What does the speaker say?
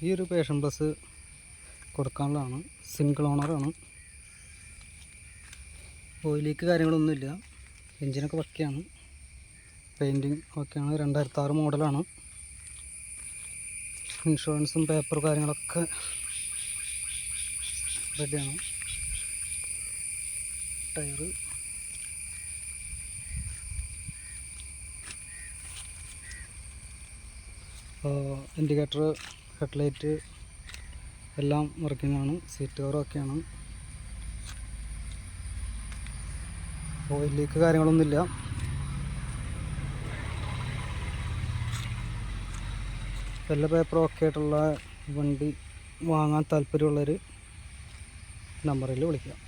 ഈ ഒരു passion plus കൊടുക്കാനുള്ളതാണ്. സിംഗിൾ ഓണറാണ്. ഓയിൽ ലീക്ക് കാര്യങ്ങളൊന്നുമില്ല. എൻജിനൊക്കെ പക്കയാണ്. പെയിൻറ്റിങ് ഓക്കെയാണ്. 2006 മോഡലാണ്. ഇൻഷുറൻസും പേപ്പർ കാര്യങ്ങളൊക്കെ റെഡിയാണ്. ടയറ് ഇൻഡിക്കേറ്റർ, ഹെഡ്ലൈറ്റ് എല്ലാം വർക്കിംഗ് ആണ്. സീറ്റ് കവർ ഒക്കെയാണ്. ഓയിൽ ലീക്ക് കാര്യങ്ങളൊന്നുമില്ല. എല്ലാ പേപ്പറും ഒക്കെ ആയിട്ടുള്ള വണ്ടി വാങ്ങാൻ താല്പര്യമുള്ളവർ നമ്പറിൽ വിളിക്കുക.